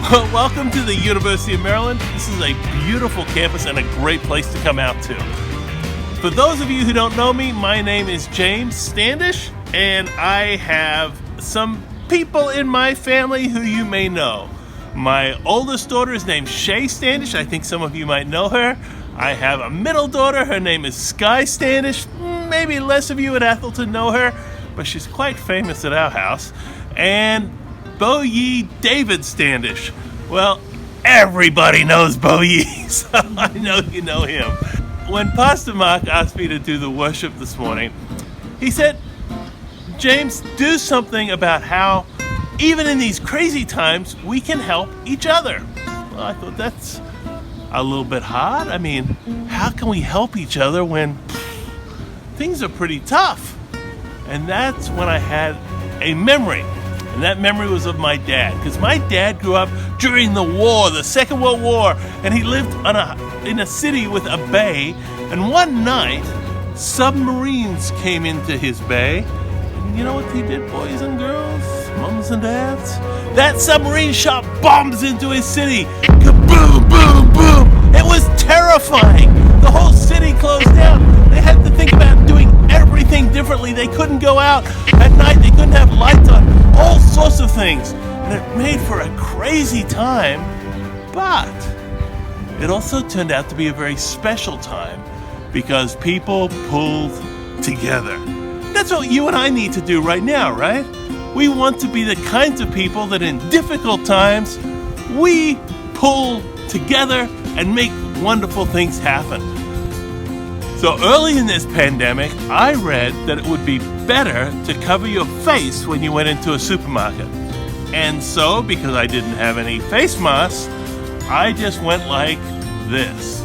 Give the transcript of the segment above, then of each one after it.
Well, welcome to the University of Maryland. This is a beautiful campus and a great place to come out to. For those of you who don't know me, my name is James Standish, and I have some people in my family who you may know. My oldest daughter is named Shay Standish. I think some of you might know her. I have a middle daughter. Her name is Sky Standish. Maybe less of you at Atholton know her, but she's quite famous at our house. And Bo-Yi David Standish. Well, everybody knows Bo-Yi, so I know you know him. When Pastor Mark asked me to do the worship this morning, he said, James, do something about how, even in these crazy times, we can help each other. Well, I thought that's a little bit hard. I mean, how can we help each other when things are pretty tough? And that's when I had a memory. And that memory was of my dad, because my dad grew up during the war, the Second World War, and he lived in a city with a bay. And one night, submarines came into his bay. And you know what he did, boys and girls, mums and dads? That submarine shot bombs into his city. Kaboom, boom, boom. It was terrifying. The whole city closed down. They had to think about doing everything differently. They couldn't go out at night. They couldn't have lights on. All sorts of things. And it made for a crazy time. But it also turned out to be a very special time because people pulled together. That's what you and I need to do right now, right? We want to be the kinds of people that in difficult times, we pull together and make wonderful things happen. So early in this pandemic, I read that it would be better to cover your face when you went into a supermarket. And so, because I didn't have any face masks, I just went like this.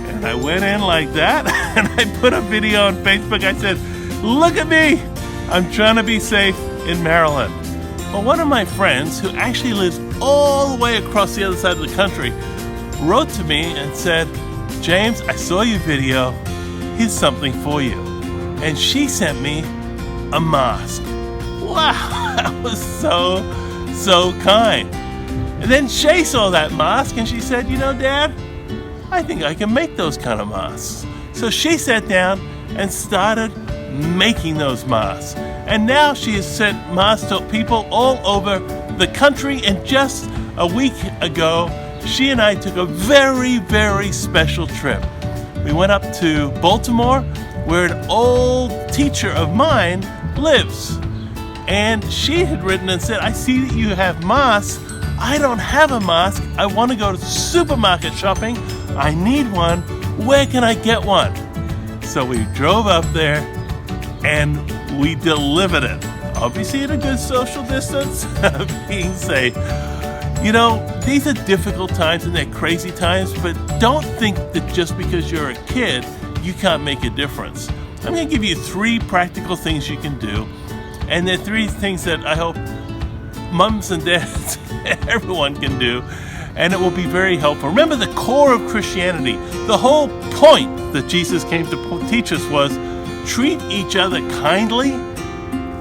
And I went in like that, and I put a video on Facebook. I said, look at me, I'm trying to be safe in Maryland. Well, one of my friends, who actually lives all the way across the other side of the country, wrote to me and said, James, I saw your video. Here's something for you. And she sent me a mask. Wow, that was so kind. And then Shay saw that mask and she said, you know, Dad, I think I can make those kind of masks. So she sat down and started making those masks. And now she has sent masks to people all over the country. And just a week ago, she and I took a very, very special trip. We went up to Baltimore, where an old teacher of mine lives. And she had written and said, I see that you have masks. I don't have a mask. I want to go to supermarket shopping. I need one. Where can I get one? So we drove up there and we delivered it. Obviously at a good social distance, being safe. You know, these are difficult times and they're crazy times, but don't think that just because you're a kid, you can't make a difference. I'm going to give you 3 practical things you can do, and they're 3 things that I hope mums and dads, everyone can do, and it will be very helpful. Remember the core of Christianity. The whole point that Jesus came to teach us was treat each other kindly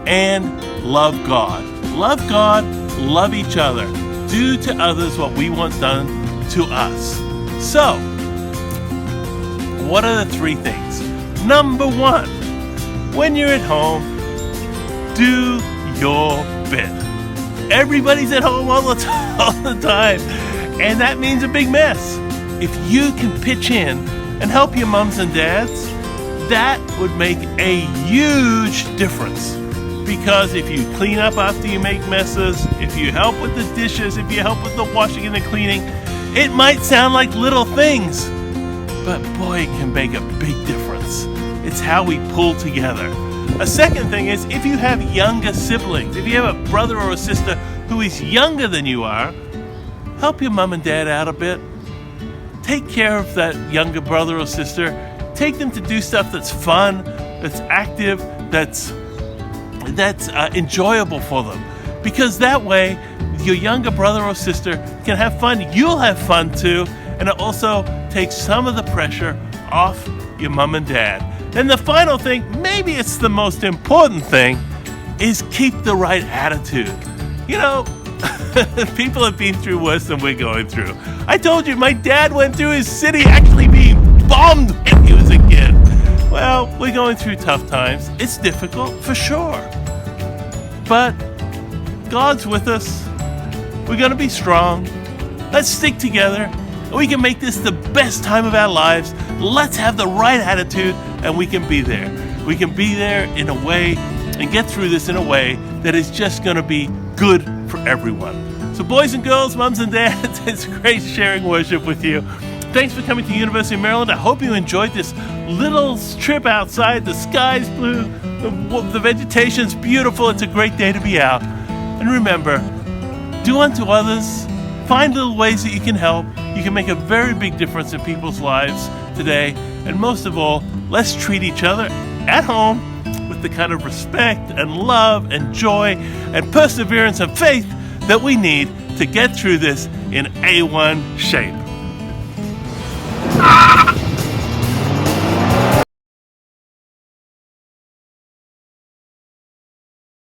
and love God. Love God, love each other. Do to others what we want done to us. So, what are the 3 things? Number 1, when you're at home, do your bit. Everybody's at home all the time, and that means a big mess. If you can pitch in and help your mums and dads, that would make a huge difference. Because if you clean up after you make messes, if you help with the dishes, if you help with the washing and the cleaning, it might sound like little things, but boy, it can make a big difference. It's how we pull together. A second thing is, if you have younger siblings, if you have a brother or a sister who is younger than you are, help your mom and dad out a bit. Take care of that younger brother or sister. Take them to do stuff that's fun, that's active, that's enjoyable for them, because that way your younger brother or sister can have fun, you'll have fun too, and it also takes some of the pressure off your mom and dad. And the final thing, maybe it's the most important thing, is keep the right attitude. You know, People have been through worse than we're going through. I told you, my dad went through his city actually being bombed when he was a kid. Well, we're going through tough times. It's difficult, for sure. But God's with us. We're going to be strong. Let's stick together. We can make this the best time of our lives. Let's have the right attitude, and we can be there. We can be there in a way and get through this in a way that is just going to be good for everyone. So boys and girls, moms and dads, it's great sharing worship with you. Thanks for coming to University of Maryland. I hope you enjoyed this little trip outside. The sky's blue, the vegetation's beautiful. It's a great day to be out. And remember, do unto others. Find little ways that you can help. You can make a very big difference in people's lives today. And most of all, let's treat each other at home with the kind of respect and love and joy and perseverance and faith that we need to get through this in A1 shape.